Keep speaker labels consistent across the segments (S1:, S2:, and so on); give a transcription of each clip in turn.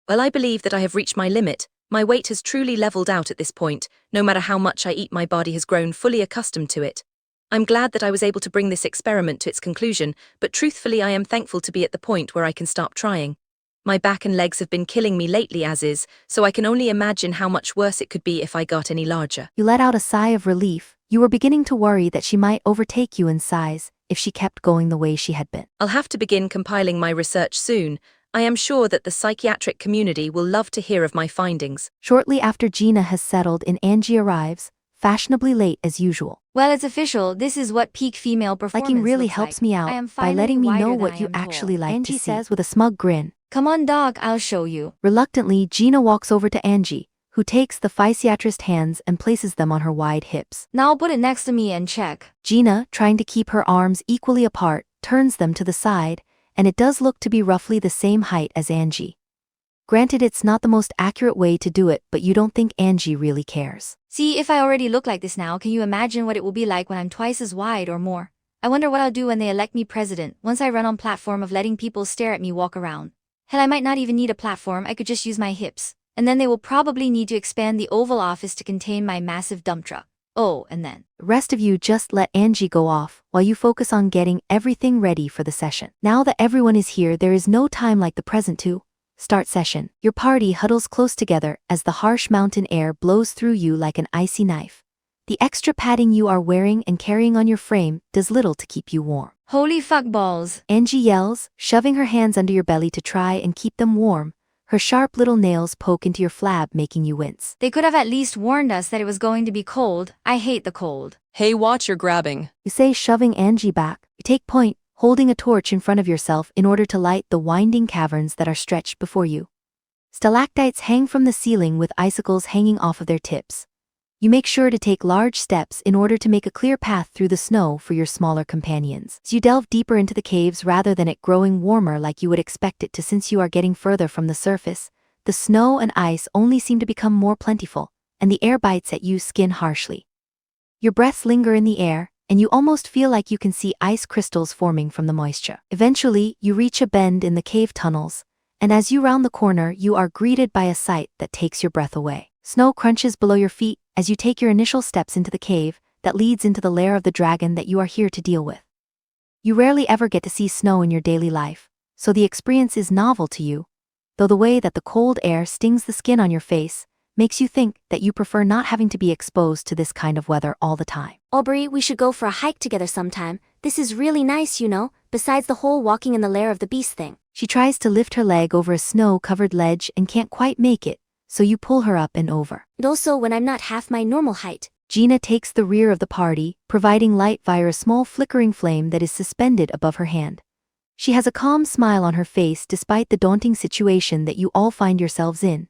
S1: Well, I believe that I have reached my limit. My weight has truly leveled out at this point. No matter how much I eat, my body has grown fully accustomed to it. I'm glad that I was able to bring this experiment to its conclusion, but truthfully I am thankful to be at the point where I can stop trying. My back and legs have been killing me lately as is, so I can only imagine how much worse it could be if I got any larger.
S2: You let out a sigh of relief. You were beginning to worry that she might overtake you in size if she kept going the way she had been.
S1: I'll have to begin compiling my research soon. I am sure that the psychiatric community will love to hear of my findings.
S2: Shortly after Gina has settled in, Angie arrives, fashionably late as usual.
S3: Well, it's official. This is what peak female performance
S2: Liking really
S3: looks
S2: helps
S3: like.
S2: me
S3: I
S2: out
S3: am
S2: by
S3: finally
S2: letting me know
S3: wider
S2: what
S3: than
S2: you
S3: I am
S2: actually
S3: tall.
S2: like
S3: Angie
S2: to see,
S3: says
S2: with a smug grin.
S3: Come on, dog, I'll show you.
S2: Reluctantly, Gina walks over to Angie, who takes the physiatrist's hands and places them on her wide hips.
S3: Now put it next to me and check.
S2: Gina, trying to keep her arms equally apart, turns them to the side, and it does look to be roughly the same height as Angie. Granted, it's not the most accurate way to do it, but you don't think Angie really cares.
S3: See, if I already look like this now, can you imagine what it will be like when I'm twice as wide or more? I wonder what I'll do when they elect me president, once I run on platform of letting people stare at me walk around. Hell, I might not even need a platform, I could just use my hips. And then they will probably need to expand the Oval Office to contain my massive dump truck. Oh, and then
S2: The rest of you just let Angie go off, while you focus on getting everything ready for the session. Now that everyone is here, there is no time like the present to start session. Your party huddles close together as the harsh mountain air blows through you like an icy knife. The extra padding you are wearing and carrying on your frame does little to keep you warm.
S3: holy fuck balls.
S2: Angie yells, shoving her hands under your belly to try and keep them warm. Her sharp little nails poke into your flab, making you wince.
S3: They could have at least warned us that it was going to be cold. I hate the cold.
S1: Hey, watch your grabbing.
S2: You say, shoving Angie back. You take point, holding a torch in front of yourself in order to light the winding caverns that are stretched before you. Stalactites hang from the ceiling with icicles hanging off of their tips. You make sure to take large steps in order to make a clear path through the snow for your smaller companions. As you delve deeper into the caves rather than it growing warmer like you would expect it to, since you are getting further from the surface, the snow and ice only seem to become more plentiful, and the air bites at you skin harshly. Your breaths linger in the air, and you almost feel like you can see ice crystals forming from the moisture. Eventually, you reach a bend in the cave tunnels, and as you round the corner, you are greeted by a sight that takes your breath away. Snow crunches below your feet as you take your initial steps into the cave that leads into the lair of the dragon that you are here to deal with. You rarely ever get to see snow in your daily life, so the experience is novel to you, though the way that the cold air stings the skin on your face makes you think that you prefer not having to be exposed to this kind of weather all the time.
S4: Aubrey, we should go for a hike together sometime. This is really nice, you know, besides the whole walking in the lair of the beast thing.
S2: She tries to lift her leg over a snow-covered ledge and can't quite make it, so you pull her up and over.
S4: And also when I'm not half my normal height.
S2: Gina takes the rear of the party, providing light via a small flickering flame that is suspended above her hand. She has a calm smile on her face despite the daunting situation that you all find yourselves in.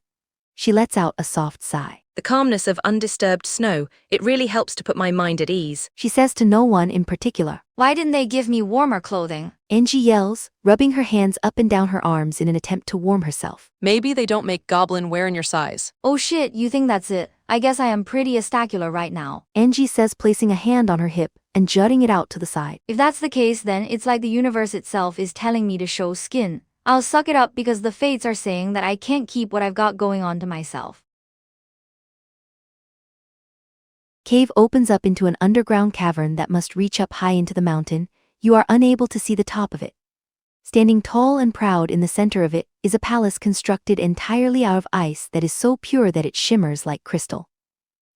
S2: She lets out a soft sigh.
S1: The calmness of undisturbed snow, it really helps to put my mind at ease.
S2: She says to no one in particular.
S3: Why didn't they give me warmer clothing?
S2: Angie yells, rubbing her hands up and down her arms in an attempt to warm herself.
S5: Maybe they don't make goblin wear in your size.
S3: Oh shit, you think that's it? I guess I am pretty astacular right now.
S2: Angie says, placing a hand on her hip and jutting it out to the side.
S3: If that's the case, then it's like the universe itself is telling me to show skin. I'll suck it up because the fates are saying that I can't keep what I've got going on to myself.
S2: Cave opens up into an underground cavern that must reach up high into the mountain. You are unable to see the top of it. Standing tall and proud in the center of it is a palace constructed entirely out of ice that is so pure that it shimmers like crystal.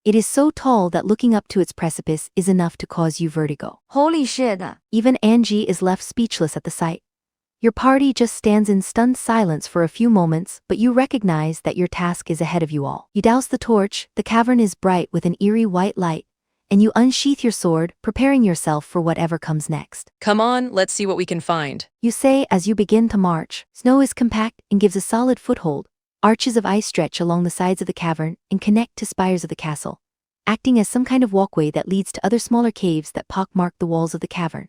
S2: It is so tall that looking up to its precipice is enough to cause you vertigo.
S3: Holy shit.
S2: Even Angie is left speechless at the sight. Your party just stands in stunned silence for a few moments, but you recognize that your task is ahead of you all. You douse the torch, the cavern is bright with an eerie white light, and you unsheath your sword, preparing yourself for whatever comes next.
S5: Come on, let's see what we can find.
S2: You say as you begin to march. Snow is compact and gives a solid foothold. Arches of ice stretch along the sides of the cavern and connect to spires of the castle, acting as some kind of walkway that leads to other smaller caves that pockmark the walls of the cavern.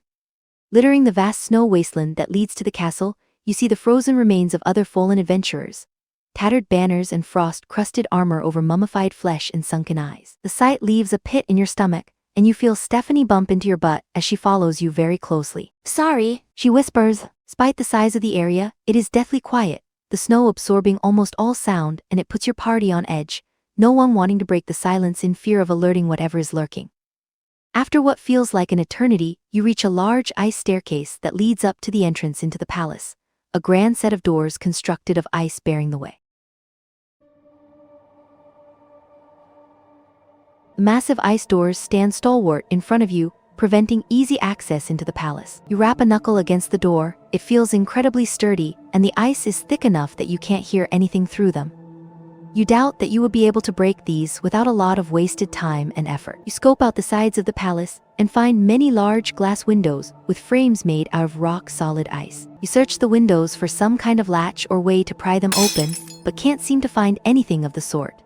S2: Littering the vast snow wasteland that leads to the castle, you see the frozen remains of other fallen adventurers. Tattered banners and frost-crusted armor over mummified flesh and sunken eyes. The sight leaves a pit in your stomach, and you feel Stephanie bump into your butt as she follows you very closely.
S4: Sorry.
S2: She whispers. Despite the size of the area, it is deathly quiet, the snow absorbing almost all sound, and it puts your party on edge, no one wanting to break the silence in fear of alerting whatever is lurking. After what feels like an eternity, you reach a large ice staircase that leads up to the entrance into the palace, a grand set of doors constructed of ice bearing the way. The massive ice doors stand stalwart in front of you, preventing easy access into the palace. You rap a knuckle against the door, it feels incredibly sturdy, and the ice is thick enough that you can't hear anything through them. You doubt that you will be able to break these without a lot of wasted time and effort. You scope out the sides of the palace and find many large glass windows with frames made out of rock-solid ice. You search the windows for some kind of latch or way to pry them open, but can't seem to find anything of the sort.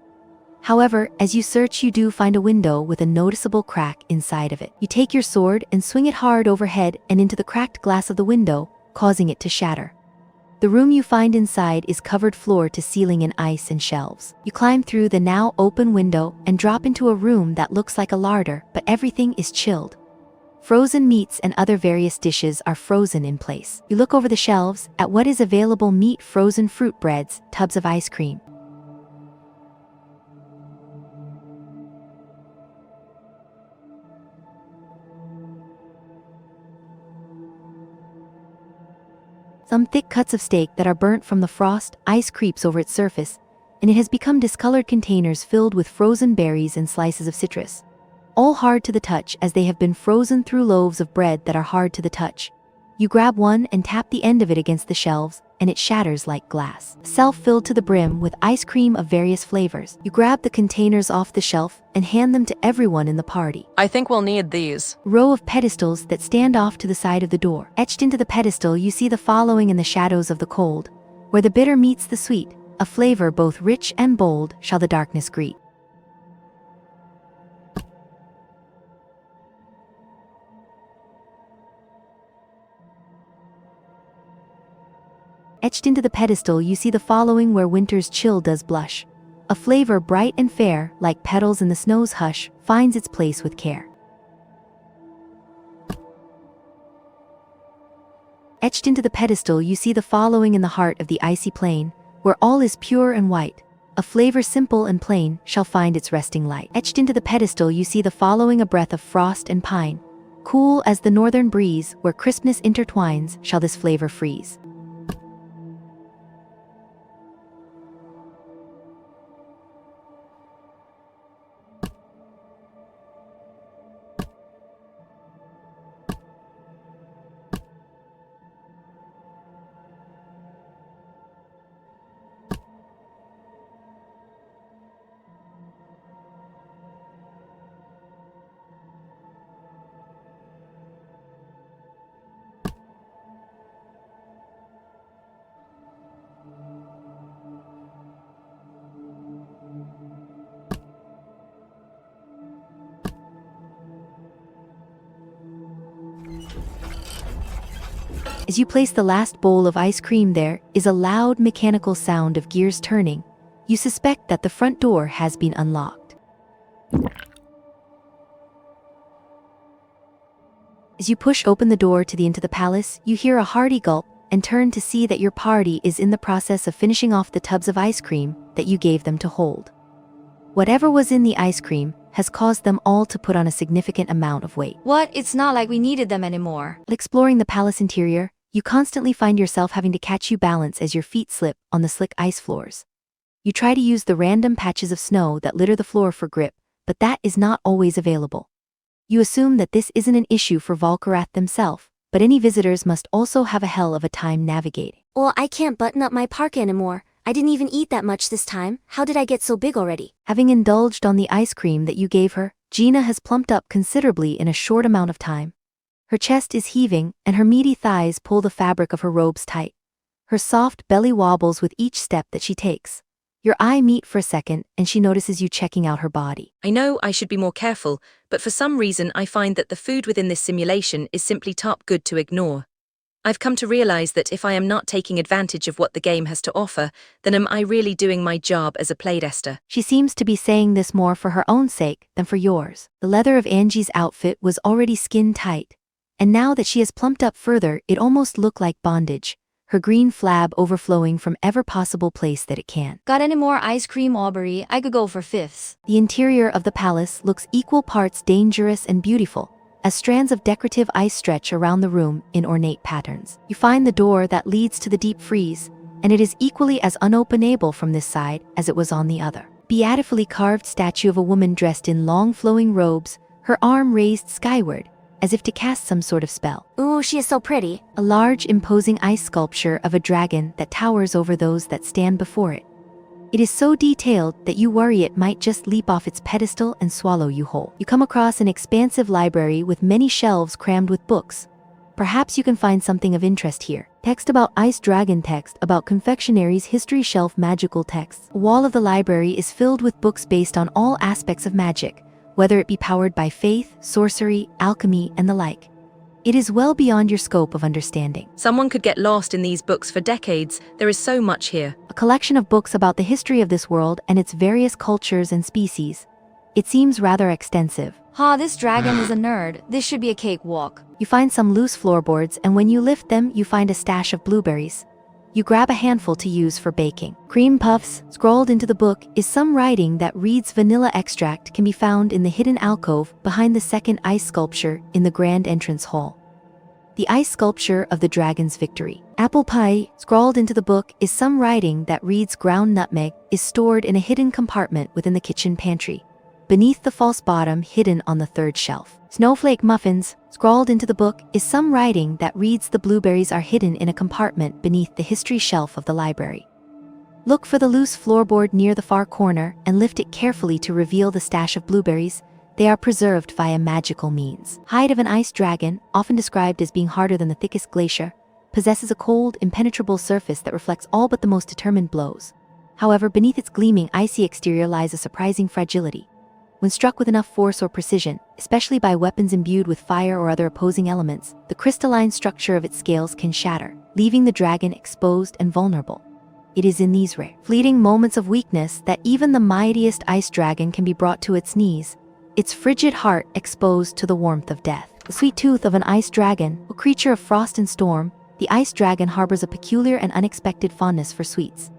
S2: However, as you search, you do find a window with a noticeable crack inside of it. You take your sword and swing it hard overhead and into the cracked glass of the window, causing it to shatter. The room you find inside is covered floor to ceiling in ice and shelves. You climb through the now open window and drop into a room that looks like a larder, but everything is chilled. Frozen meats and other various dishes are frozen in place. You look over the shelves at what is available: meat, frozen fruit breads, tubs of ice cream. Some thick cuts of steak that are burnt from the frost, ice creeps over its surface, and it has become discolored containers filled with frozen berries and slices of citrus. All hard to the touch as they have been frozen through loaves of bread that are hard to the touch. You grab one and tap the end of it against the shelves, and it shatters like glass. Filled to the brim with ice cream of various flavors. You grab the containers off the shelf and hand them to everyone in the party.
S5: I think we'll need these.
S2: Row of pedestals that stand off to the side of the door. Etched into the pedestal, you see the following in the shadows of the cold: where the bitter meets the sweet, a flavor both rich and bold shall the darkness greet. Etched into the pedestal, you see the following: where winter's chill does blush, a flavor bright and fair, like petals in the snow's hush, finds its place with care. Etched into the pedestal, you see the following: in the heart of the icy plain, where all is pure and white, a flavor simple and plain shall find its resting light. Etched into the pedestal, you see the following: a breath of frost and pine, cool as the northern breeze, where crispness intertwines shall this flavor freeze. As you place the last bowl of ice cream, there is a loud mechanical sound of gears turning. You suspect that the front door has been unlocked. As you push open the door into the palace, you hear a hearty gulp and turn to see that your party is in the process of finishing off the tubs of ice cream that you gave them to hold. Whatever was in the ice cream has caused them all to put on a significant amount of weight.
S3: What? It's not like we needed them anymore.
S2: Exploring the palace interior, you constantly find yourself having to catch you balance as your feet slip on the slick ice floors. You try to use the random patches of snow that litter the floor for grip, but that is not always available. You assume that this isn't an issue for Volkarath themselves, but any visitors must also have a hell of a time navigating.
S4: Well, I can't button up my parka anymore. I didn't even eat that much this time. How did I get so big already?
S2: Having indulged on the ice cream that you gave her, Gina has plumped up considerably in a short amount of time. Her chest is heaving, and her meaty thighs pull the fabric of her robes tight. Her soft belly wobbles with each step that she takes. Your eye meet for a second, and she notices you checking out her body.
S1: I know I should be more careful, but for some reason I find that the food within this simulation is simply top good to ignore. I've come to realize that if I am not taking advantage of what the game has to offer, then am I really doing my job as a playtester?
S2: She seems to be saying this more for her own sake than for yours. The leather of Angie's outfit was already skin tight, and now that she has plumped up further, it almost looked like bondage, her green flab overflowing from every possible place that it can.
S3: Got any more ice cream, Aubrey? I could go for fifths.
S2: The interior of the palace looks equal parts dangerous and beautiful, as strands of decorative ice stretch around the room in ornate patterns. You find the door that leads to the deep freeze, and it is equally as unopenable from this side as it was on the other. Beautifully carved statue of a woman dressed in long flowing robes, her arm raised skyward, as if to cast some sort of spell.
S4: Ooh, she is so pretty.
S2: A large imposing ice sculpture of a dragon that towers over those that stand before it. It is so detailed that you worry it might just leap off its pedestal and swallow you whole. You come across an expansive library with many shelves crammed with books. Perhaps you can find something of interest here. Text about ice dragon, text about confectionaries, history shelf, magical texts. The wall of the library is filled with books based on all aspects of magic, whether it be powered by faith, sorcery, alchemy, and the like. It is well beyond your scope of understanding.
S1: Someone could get lost in these books for decades. There is so much here.
S2: A collection of books about the history of this world and its various cultures and species. It seems rather extensive.
S3: This dragon is a nerd. This should be a cakewalk.
S2: You find some loose floorboards, and when you lift them, you find a stash of blueberries. You grab a handful to use for baking. Cream puffs. Scrawled into the book is some writing that reads vanilla extract can be found in the hidden alcove behind the second ice sculpture in the grand entrance hall. The ice sculpture of the dragon's victory. Apple pie. Scrawled into the book is some writing that reads ground nutmeg is stored in a hidden compartment within the kitchen pantry, beneath the false bottom hidden on the third shelf. Snowflake muffins. Scrawled into the book is some writing that reads the blueberries are hidden in a compartment beneath the history shelf of the library. Look for the loose floorboard near the far corner and lift it carefully to reveal the stash of blueberries. They are preserved via magical means. Hide of an ice dragon, often described as being harder than the thickest glacier, possesses a cold, impenetrable surface that reflects all but the most determined blows. However, beneath its gleaming, icy exterior lies a surprising fragility. When struck with enough force or precision, especially by weapons imbued with fire or other opposing elements, the crystalline structure of its scales can shatter, leaving the dragon exposed and vulnerable. It is in these rare, fleeting moments of weakness that even the mightiest ice dragon can be brought to its knees, its frigid heart exposed to the warmth of death. The sweet tooth of an ice dragon, a creature of frost and storm, the ice dragon harbors a peculiar and unexpected fondness for sweets.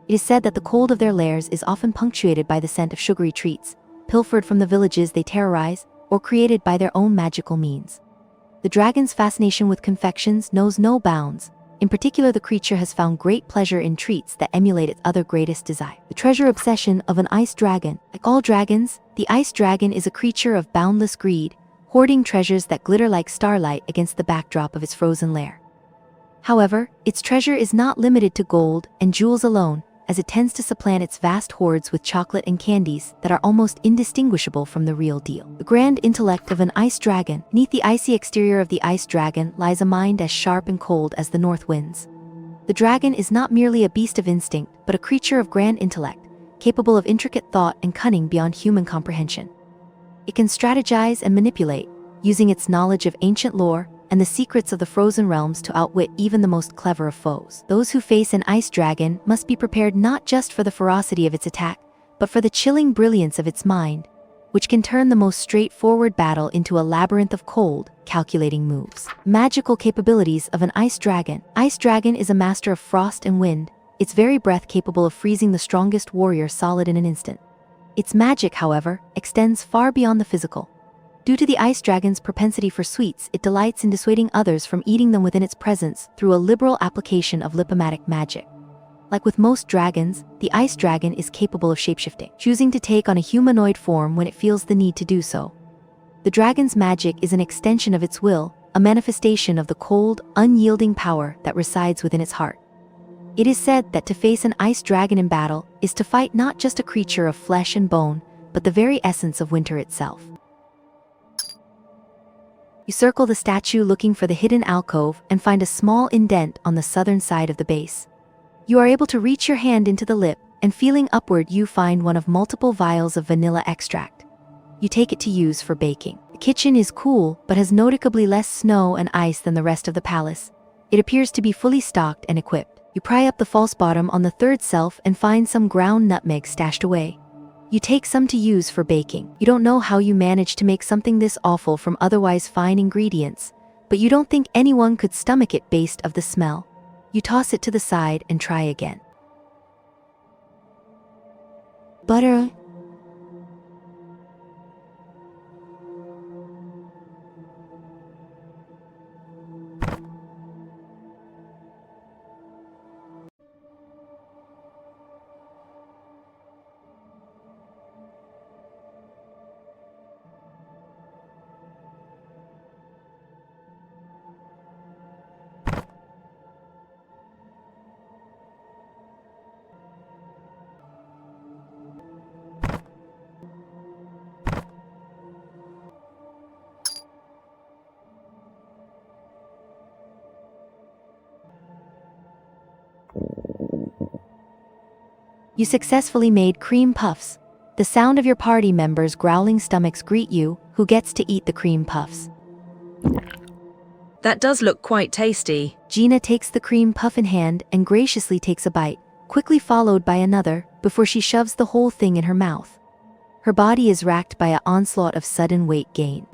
S2: It is said that the cold of their lairs is often punctuated by the scent of sugary treats, pilfered from the villages they terrorize, or created by their own magical means. The dragon's fascination with confections knows no bounds. In particular, the creature has found great pleasure in treats that emulate its other greatest desire. The treasure obsession of an ice dragon. Like all dragons, the ice dragon is a creature of boundless greed, hoarding treasures that glitter like starlight against the backdrop of its frozen lair. However, its treasure is not limited to gold and jewels alone, as it tends to supplant its vast hoards with chocolate and candies that are almost indistinguishable from the real deal. The grand intellect of an ice dragon. Beneath the icy exterior of the ice dragon lies a mind as sharp and cold as the north winds. The dragon is not merely a beast of instinct, but a creature of grand intellect, capable of intricate thought and cunning beyond human comprehension. It can strategize and manipulate, using its knowledge of ancient lore and the secrets of the frozen realms to outwit even the most clever of foes. Those who face an ice dragon must be prepared not just for the ferocity of its attack, but for the chilling brilliance of its mind, which can turn the most straightforward battle into a labyrinth of cold, calculating moves. Magical capabilities of an ice dragon. Ice dragon is a master of frost and wind, its very breath capable of freezing the strongest warrior solid in an instant. Its magic, however, extends far beyond the physical. Due to the ice dragon's propensity for sweets, it delights in dissuading others from eating them within its presence through a liberal application of lipomatic magic. Like with most dragons, the ice dragon is capable of shapeshifting, choosing to take on a humanoid form when it feels the need to do so. The dragon's magic is an extension of its will, a manifestation of the cold, unyielding power that resides within its heart. It is said that to face an ice dragon in battle is to fight not just a creature of flesh and bone, but the very essence of winter itself. You circle the statue looking for the hidden alcove and find a small indent on the southern side of the base. You are able to reach your hand into the lip, and feeling upward you find one of multiple vials of vanilla extract. You take it to use for baking. The kitchen is cool, but has noticeably less snow and ice than the rest of the palace. It appears to be fully stocked and equipped. You pry up the false bottom on the third shelf and find some ground nutmeg stashed away. You take some to use for baking. You don't know how you managed to make something this awful from otherwise fine ingredients, but you don't think anyone could stomach it based of the smell. You toss it to the side and try again. Butter. You successfully made cream puffs. The sound of your party members' growling stomachs greet you. Who gets to eat the cream puffs?
S1: That does look quite tasty.
S2: Gina takes the cream puff in hand and graciously takes a bite, quickly followed by another, before she shoves the whole thing in her mouth. Her body is racked by an onslaught of sudden weight gain.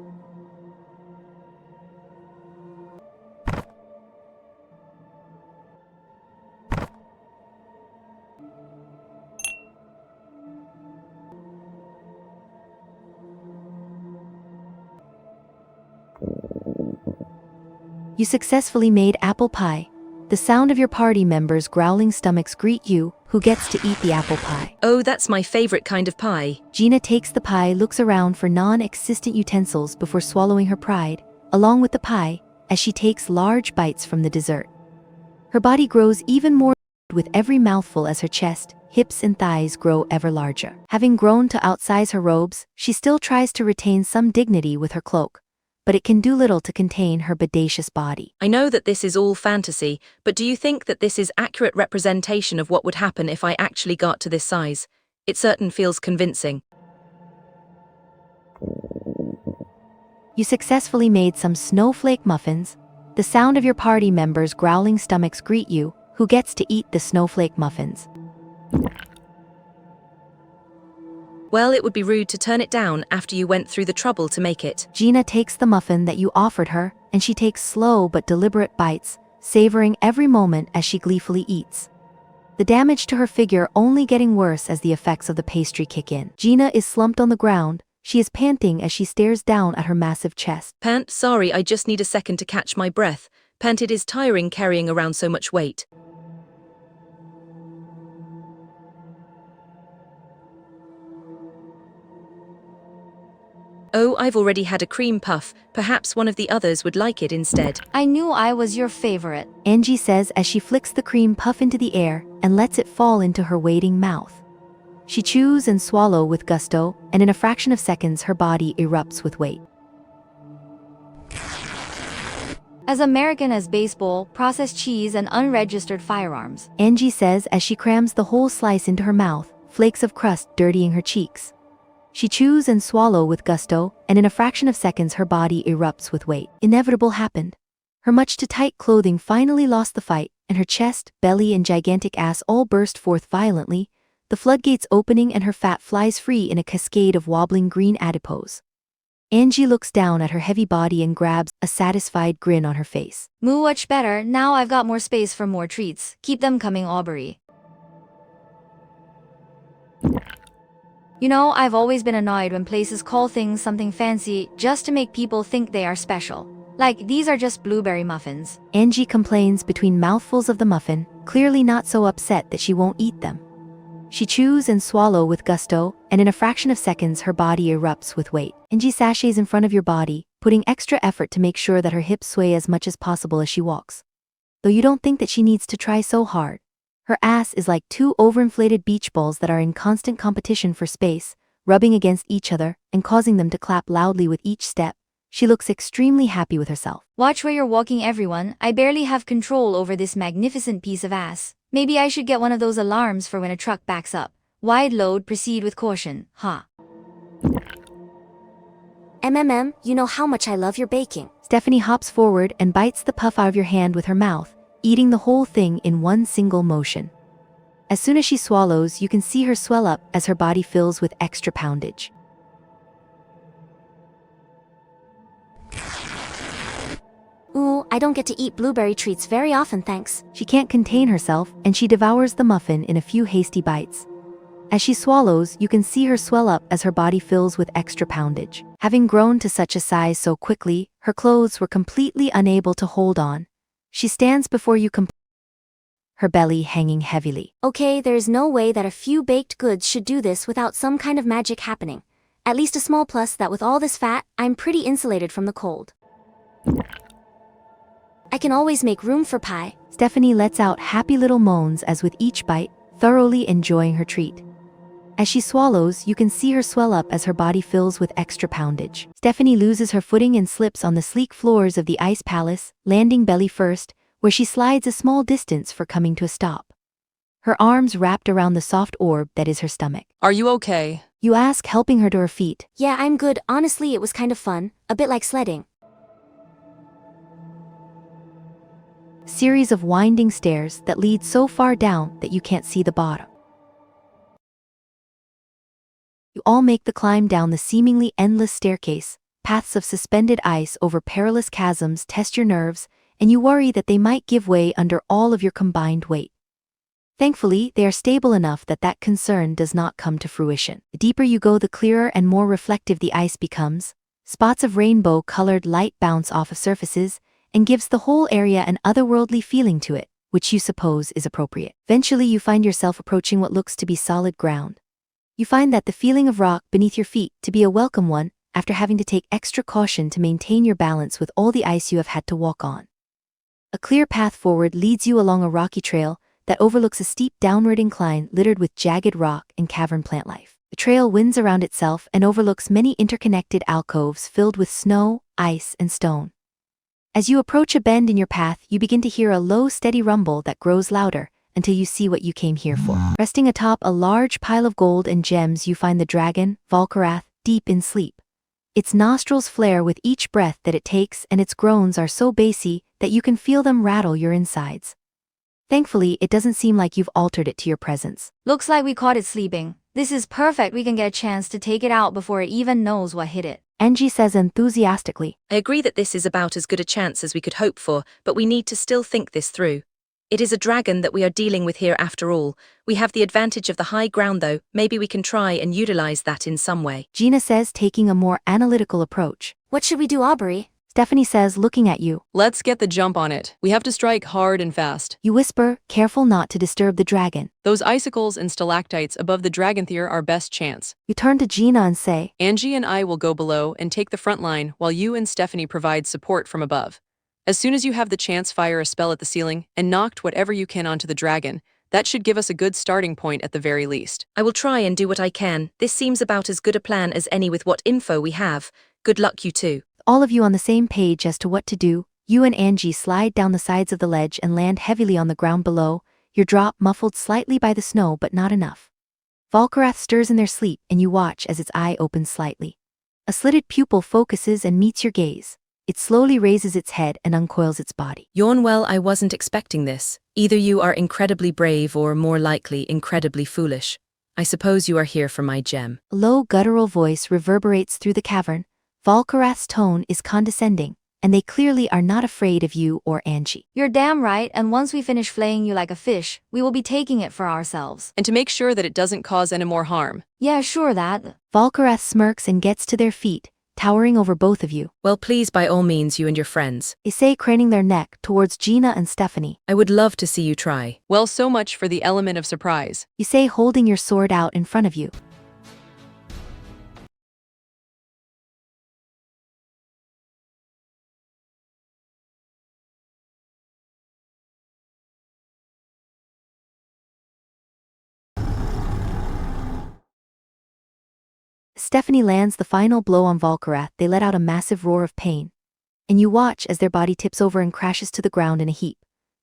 S2: You successfully made apple pie. The sound of your party members' growling stomachs greet you. Who gets to eat the apple pie?
S1: Oh, that's my favorite kind of pie.
S2: Gina takes the pie, looks around for non-existent utensils before swallowing her pride, along with the pie, as she takes large bites from the dessert. Her body grows even more with every mouthful as her chest, hips and thighs grow ever larger. Having grown to outsize her robes, she still tries to retain some dignity with her cloak, but it can do little to contain her bodacious body.
S1: I know that this is all fantasy, but do you think that this is accurate representation of what would happen if I actually got to this size? It certain feels convincing.
S2: You successfully made some snowflake muffins. The sound of your party members' growling stomachs greet you. Who gets to eat the snowflake muffins?
S1: Well, it would be rude to turn it down after you went through the trouble to make it.
S2: Gina takes the muffin that you offered her, and she takes slow but deliberate bites, savoring every moment as she gleefully eats. The damage to her figure only getting worse as the effects of the pastry kick in. Gina is slumped on the ground. She is panting as she stares down at her massive chest.
S1: Pant, sorry, I just need a second to catch my breath. Pant, it is tiring carrying around so much weight. Oh, I've already had a cream puff. Perhaps one of the others would like it instead.
S3: I knew I was your favorite.
S2: Angie says as she flicks the cream puff into the air and lets it fall into her waiting mouth. She chews and swallows with gusto, and in a fraction of seconds her body erupts with weight.
S3: As American as baseball, processed cheese, and unregistered firearms.
S2: Angie says as she crams the whole slice into her mouth, flakes of crust dirtying her cheeks. She chews and swallows with gusto, and in a fraction of seconds her body erupts with weight. Inevitable happened. Her much too tight clothing finally lost the fight, and her chest, belly, and gigantic ass all burst forth violently, the floodgates opening and her fat flies free in a cascade of wobbling green adipose. Angie looks down at her heavy body and grabs a satisfied grin on her face.
S3: Much better, now I've got more space for more treats. Keep them coming, Aubrey. You know, I've always been annoyed when places call things something fancy just to make people think they are special. Like, these are just blueberry muffins.
S2: Angie complains between mouthfuls of the muffin, clearly not so upset that she won't eat them. She chews and swallows with gusto, and in a fraction of seconds her body erupts with weight. Angie sashays in front of your body, putting extra effort to make sure that her hips sway as much as possible as she walks. Though you don't think that she needs to try so hard. Her ass is like two overinflated beach balls that are in constant competition for space, rubbing against each other and causing them to clap loudly with each step. She looks extremely happy with herself.
S3: Watch where you're walking, everyone. I barely have control over this magnificent piece of ass. Maybe I should get one of those alarms for when a truck backs up. Wide load, proceed with caution, huh?
S4: You know how much I love your baking.
S2: Stephanie hops forward and bites the puff out of your hand with her mouth, eating the whole thing in one single motion. As soon as she swallows, you can see her swell up as her body fills with extra poundage.
S4: Ooh, I don't get to eat blueberry treats very often, thanks.
S2: She can't contain herself, and she devours the muffin in a few hasty bites. As she swallows, you can see her swell up as her body fills with extra poundage. Having grown to such a size so quickly, her clothes were completely unable to hold on. She stands before you her belly hanging heavily.
S4: Okay, there's no way that a few baked goods should do this without some kind of magic happening. At least a small plus that with all this fat, I'm pretty insulated from the cold. I can always make room for pie.
S2: Stephanie lets out happy little moans as with each bite, thoroughly enjoying her treat. As she swallows, you can see her swell up as her body fills with extra poundage. Stephanie loses her footing and slips on the sleek floors of the ice palace, landing belly first, where she slides a small distance for coming to a stop. Her arms wrapped around the soft orb that is her stomach.
S5: Are you okay?
S2: You ask, helping her to her feet.
S4: Yeah, I'm good. Honestly, it was kind of fun, a bit like sledding.
S2: Series of winding stairs that lead so far down that you can't see the bottom. You all make the climb down the seemingly endless staircase. Paths of suspended ice over perilous chasms test your nerves, and you worry that they might give way under all of your combined weight. Thankfully, they are stable enough that that concern does not come to fruition. The deeper you go, the clearer and more reflective the ice becomes. Spots of rainbow-colored light bounce off of surfaces, and gives the whole area an otherworldly feeling to it, which you suppose is appropriate. Eventually, you find yourself approaching what looks to be solid ground. You find that the feeling of rock beneath your feet to be a welcome one, after having to take extra caution to maintain your balance with all the ice you have had to walk on. A clear path forward leads you along a rocky trail that overlooks a steep downward incline littered with jagged rock and cavern plant life. The trail winds around itself and overlooks many interconnected alcoves filled with snow, ice, and stone. As you approach a bend in your path, you begin to hear a low, steady rumble that grows louder until you see what you came here for. Resting atop a large pile of gold and gems, you find the dragon, Volkarath, deep in sleep. Its nostrils flare with each breath that it takes, and its groans are so bassy that you can feel them rattle your insides. Thankfully, it doesn't seem like you've altered it to your presence.
S3: Looks like we caught it sleeping. This is perfect. We can get a chance to take it out before it even knows what hit it.
S2: Angie says enthusiastically.
S1: I agree that this is about as good a chance as we could hope for, but we need to still think this through. It is a dragon that we are dealing with here after all. We have the advantage of the high ground though. Maybe we can try and utilize that in some way.
S2: Gina says, taking a more analytical approach.
S4: What should we do, Aubrey?
S2: Stephanie says, looking at you.
S5: Let's get the jump on it. We have to strike hard and fast.
S2: You whisper, careful not to disturb the dragon.
S5: Those icicles and stalactites above the dragon are our best chance.
S2: You turn to Gina and say,
S5: Angie and I will go below and take the front line while you and Stephanie provide support from above. As soon as you have the chance, fire a spell at the ceiling and knock whatever you can onto the dragon. That should give us a good starting point at the very least.
S1: I will try and do what I can. This seems about as good a plan as any with what info we have. Good luck, you two.
S2: All of you on the same page as to what to do, you and Angie slide down the sides of the ledge and land heavily on the ground below, your drop muffled slightly by the snow but not enough. Volkarath stirs in their sleep and you watch as its eye opens slightly. A slitted pupil focuses and meets your gaze. It slowly raises its head and uncoils its body.
S1: Yawn. Well, I wasn't expecting this. Either you are incredibly brave or, more likely, incredibly foolish. I suppose you are here for my gem.
S2: A low guttural voice reverberates through the cavern. Volkarath's tone is condescending, and they clearly are not afraid of you or Angie.
S3: You're damn right, and once we finish flaying you like a fish, we will be taking it for ourselves.
S5: And to make sure that it doesn't cause any more harm.
S3: Yeah, sure that.
S2: Volkarath smirks and gets to their feet, towering over both of you.
S1: Well, please, by all means, you and your friends.
S2: They say, craning their neck towards Gina and Stephanie.
S1: I would love to see you try.
S5: Well, so much for the element of surprise.
S2: You say, holding your sword out in front of you. Stephanie lands the final blow on Volkarath. They let out a massive roar of pain. And you watch as their body tips over and crashes to the ground in a heap.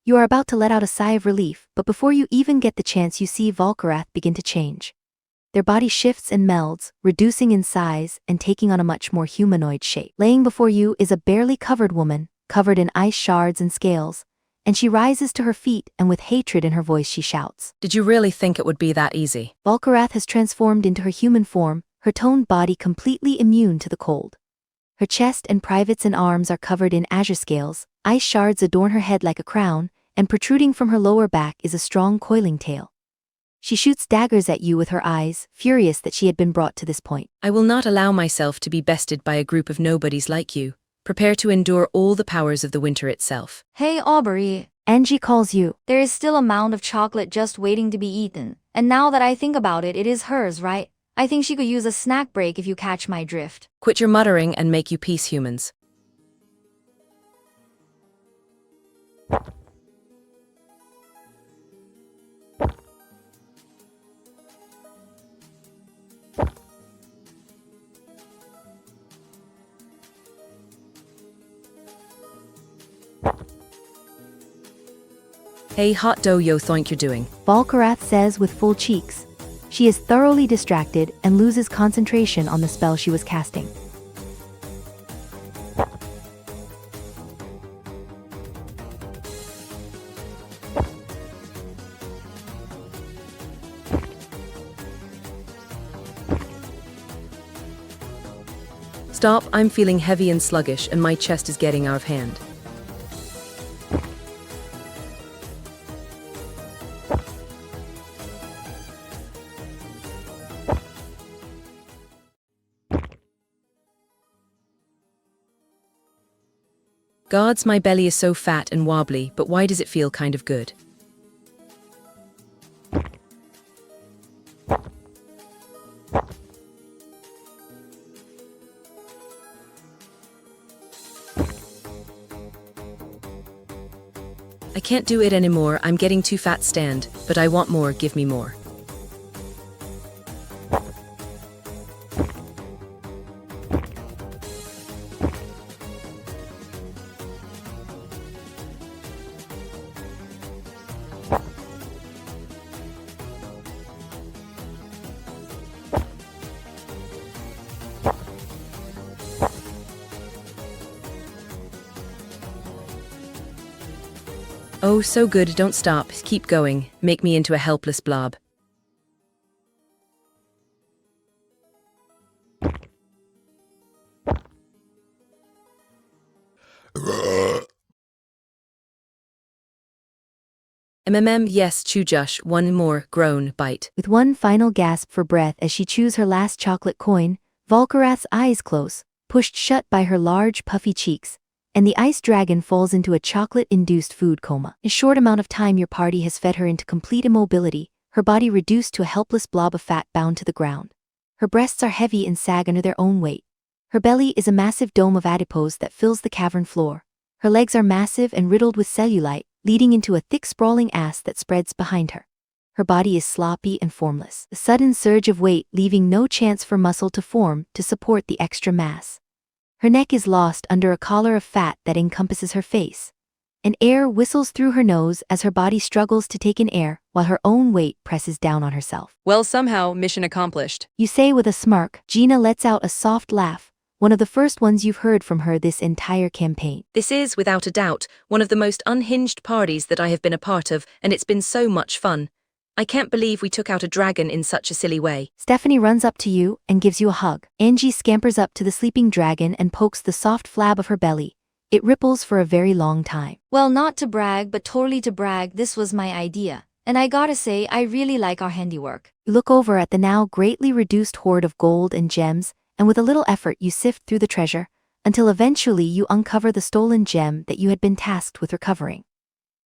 S2: You are about to let out a sigh of relief, but before you even get the chance, you see Volkarath begin to change. Their body shifts and melds, reducing in size and taking on a much more humanoid shape. Laying before you is a barely covered woman, covered in ice shards and scales, and she rises to her feet and with hatred in her voice she shouts.
S1: Did you really think it would be that easy?
S2: Volkarath has transformed into her human form, her toned body completely immune to the cold. Her chest and privates and arms are covered in azure scales, ice shards adorn her head like a crown, and protruding from her lower back is a strong coiling tail. She shoots daggers at you with her eyes, furious that she had been brought to this point.
S1: I will not allow myself to be bested by a group of nobodies like you. Prepare to endure all the powers of the winter itself.
S3: Hey Aubrey,
S2: Angie calls you.
S3: there is still a mound of chocolate just waiting to be eaten, and now that I think about it, it is hers, right? I think she could use a snack break if you catch my drift.
S1: Quit your muttering and make you peace, humans. Hey hot dough yo think you're doing.
S2: Volkarath says with full cheeks. She is thoroughly distracted and loses concentration on the spell she was casting.
S1: Stop, I'm feeling heavy and sluggish and my chest is getting out of hand. Gods, my belly is so fat and wobbly, but why does it feel kind of good? I can't do it anymore, I'm getting too fat stand, but I want more, give me more. Oh, so good, don't stop, keep going, make me into a helpless blob. Yes, chew Jush, one more, groan, bite.
S2: With one final gasp for breath as she chews her last chocolate coin, Volkarath's eyes close, pushed shut by her large, puffy cheeks, and the ice dragon falls into a chocolate-induced food coma. In a short amount of time your party has fed her into complete immobility, her body reduced to a helpless blob of fat bound to the ground. Her breasts are heavy and sag under their own weight. Her belly is a massive dome of adipose that fills the cavern floor. Her legs are massive and riddled with cellulite, leading into a thick sprawling ass that spreads behind her. Her body is sloppy and formless, a sudden surge of weight leaving no chance for muscle to form to support the extra mass. Her neck is lost under a collar of fat that encompasses her face. An air whistles through her nose as her body struggles to take in air while her own weight presses down on herself.
S5: Well, somehow, mission accomplished.
S2: You say with a smirk. Gina lets out a soft laugh, one of the first ones you've heard from her this entire campaign.
S1: This is, without a doubt, one of the most unhinged parties that I have been a part of, and it's been so much fun. I can't believe we took out a dragon in such a silly way.
S2: Stephanie runs up to you and gives you a hug. Angie scampers up to the sleeping dragon and pokes the soft flab of her belly. It ripples for a very long time.
S3: Well, not to brag, but totally to brag, this was my idea. And I gotta say, I really like our handiwork.
S2: You look over at the now greatly reduced hoard of gold and gems, and with a little effort you sift through the treasure, until eventually you uncover the stolen gem that you had been tasked with recovering.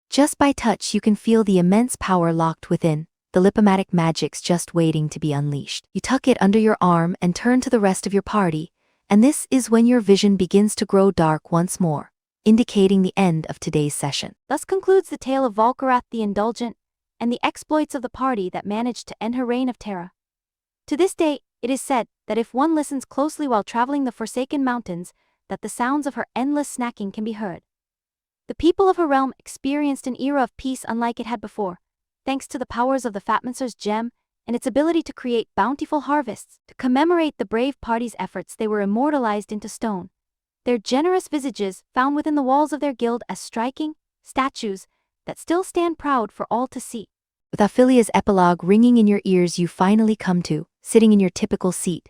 S2: Just by touch you can feel the immense power locked within, the lipomatic magics just waiting to be unleashed. You tuck it under your arm and turn to the rest of your party, and this is when your vision begins to grow dark once more, indicating the end of today's session.
S4: Thus concludes the tale of Volkarath the Indulgent, and the exploits of the party that managed to end her reign of terror. To this day, it is said that if one listens closely while traveling the Forsaken Mountains, that the sounds of her endless snacking can be heard. The people of her realm experienced an era of peace unlike it had before, thanks to the powers of the Fatmancer's gem and its ability to create bountiful harvests. To commemorate the brave party's efforts, they were immortalized into stone, their generous visages found within the walls of their guild as striking statues that still stand proud for all to see.
S2: With Ophelia's epilogue ringing in your ears, you finally come to, sitting in your typical seat.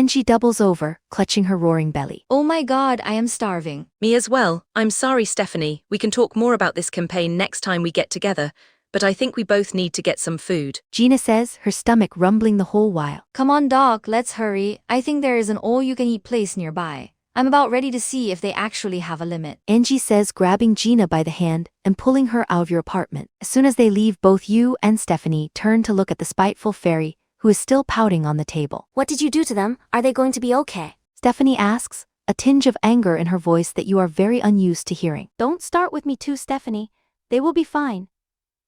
S2: Angie doubles over, clutching her roaring belly.
S3: Oh my god, I am starving.
S1: Me as well. I'm sorry, Stephanie. We can talk more about this campaign next time we get together, but I think we both need to get some food.
S2: Gina says, her stomach rumbling the whole while.
S3: Come on, Doc, let's hurry. I think there is an all-you-can-eat place nearby. I'm about ready to see if they actually have a limit.
S2: Angie says, grabbing Gina by the hand and pulling her out of your apartment. As soon as they leave, both you and Stephanie turn to look at the spiteful fairy, who is still pouting on the table.
S6: What did you do to them? Are they going to be okay?
S2: Stephanie asks, a tinge of anger in her voice that you are very unused to hearing.
S4: Don't start with me too, Stephanie. They will be fine.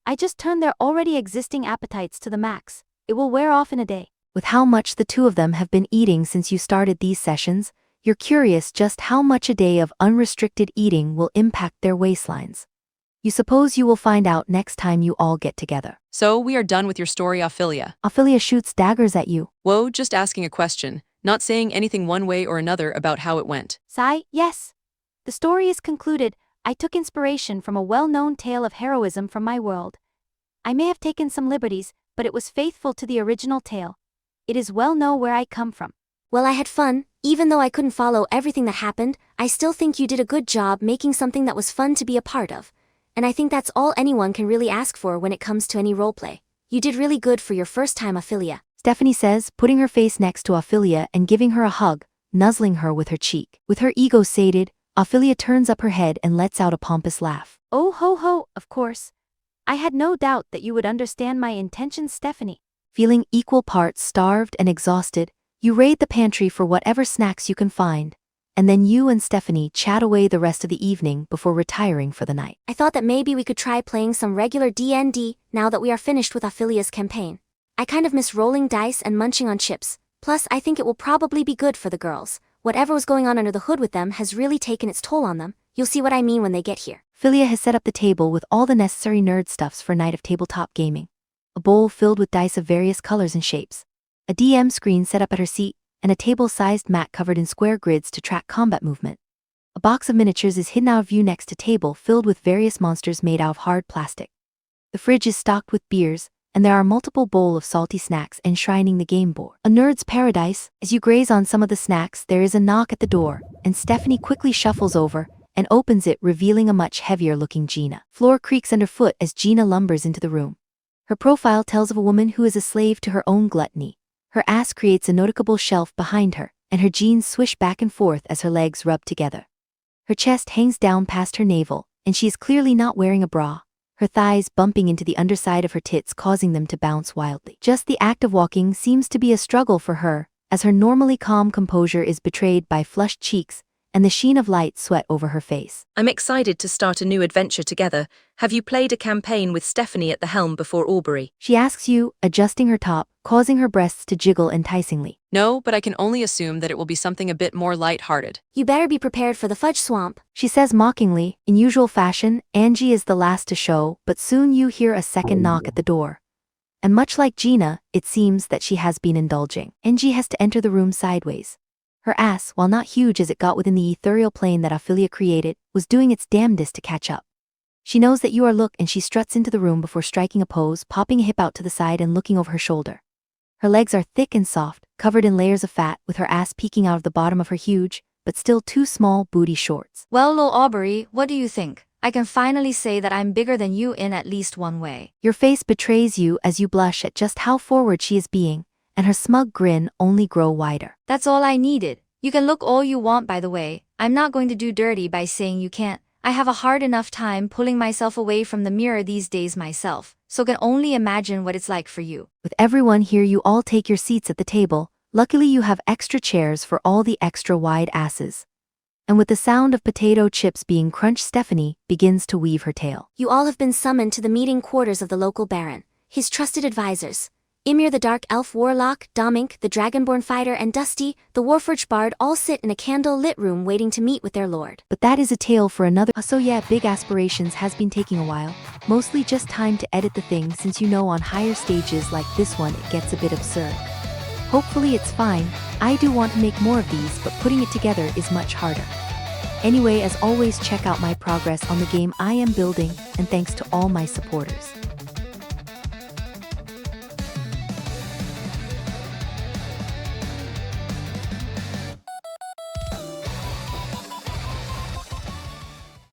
S4: I just turned their already existing appetites to the max. It will wear off in a day.
S2: With how much the two of them have been eating since you started these sessions, you're curious just how much a day of unrestricted eating will impact their waistlines. You suppose you will find out next time you all get together.
S5: So, we are done with your story, Ophelia.
S2: Ophelia shoots daggers at you.
S5: Whoa, just asking a question, not saying anything one way or another about how it went.
S4: Sigh, yes. The story is concluded. I took inspiration from a well-known tale of heroism from my world. I may have taken some liberties, but it was faithful to the original tale. It is well known where I come from.
S6: Well, I had fun. Even though I couldn't follow everything that happened, I still think you did a good job making something that was fun to be a part of. And I think that's all anyone can really ask for when it comes to any roleplay. You did really good for your first time, Ophelia.
S2: Stephanie says, putting her face next to Ophelia and giving her a hug, nuzzling her with her cheek. With her ego sated, Ophelia turns up her head and lets out a pompous laugh.
S4: Oh ho ho, of course. I had no doubt that you would understand my intentions, Stephanie.
S2: Feeling equal parts starved and exhausted, you raid the pantry for whatever snacks you can find, and then you and Stephanie chat away the rest of the evening before retiring for the night.
S6: I thought that maybe we could try playing some regular D&D now that we are finished with Ophelia's campaign. I kind of miss rolling dice and munching on chips. Plus, I think it will probably be good for the girls. Whatever was going on under the hood with them has really taken its toll on them. You'll see what I mean when they get here.
S2: Ophelia has set up the table with all the necessary nerd stuffs for a night of tabletop gaming. A bowl filled with dice of various colors and shapes. A DM screen set up at her seat, and a table-sized mat covered in square grids to track combat movement. A box of miniatures is hidden out of view next to table filled with various monsters made out of hard plastic. The fridge is stocked with beers, and there are multiple bowls of salty snacks enshrining the game board. A nerd's paradise. As you graze on some of the snacks, there is a knock at the door, and Stephanie quickly shuffles over and opens it, revealing a much heavier-looking Gina. Floor creaks underfoot as Gina lumbers into the room. Her profile tells of a woman who is a slave to her own gluttony. Her ass creates a noticeable shelf behind her, and her jeans swish back and forth as her legs rub together. Her chest hangs down past her navel, and she is clearly not wearing a bra, her thighs bumping into the underside of her tits, causing them to bounce wildly. Just the act of walking seems to be a struggle for her, as her normally calm composure is betrayed by flushed cheeks and the sheen of light sweat over her face.
S1: I'm excited to start a new adventure together. Have you played a campaign with Stephanie at the helm before Aubrey?
S2: She asks you, adjusting her top, causing her breasts to jiggle enticingly.
S5: No, but I can only assume that it will be something a bit more light-hearted.
S6: You better be prepared for the fudge swamp.
S2: She says mockingly. In usual fashion, Angie is the last to show, but soon you hear a second knock at the door. And much like Gina, it seems that she has been indulging. Angie has to enter the room sideways. Her ass, while not huge as it got within the ethereal plane that Ophelia created, was doing its damnedest to catch up. She knows that you are look and she struts into the room before striking a pose, popping a hip out to the side and looking over her shoulder. Her legs are thick and soft, covered in layers of fat, with her ass peeking out of the bottom of her huge, but still too small, booty shorts.
S3: Well, Lil Aubrey, what do you think? I can finally say that I'm bigger than you in at least one way.
S2: Your face betrays you as you blush at just how forward she is being, and her smug grin only grow wider.
S3: That's all I needed. You can look all you want, by the way. I'm not going to do dirty by saying you can't. I have a hard enough time pulling myself away from the mirror these days myself, so can only imagine what it's like for you.
S2: With everyone here, you all take your seats at the table. Luckily you have extra chairs for all the extra wide asses. And with the sound of potato chips being crunched, Stephanie begins to weave her tale.
S6: You all have been summoned to the meeting quarters of the local baron, his trusted advisors. Ymir the Dark Elf Warlock, Domink the Dragonborn Fighter, and Dusty, the Warforged Bard, all sit in a candle-lit room waiting to meet with their lord.
S2: But that is a tale for another. So yeah, Big Aspirations has been taking a while. Mostly just time to edit the thing, since you know on higher stages like this one it gets a bit absurd. Hopefully it's fine. I do want to make more of these, but putting it together is much harder. Anyway, as always, check out my progress on the game I am building, and thanks to all my supporters.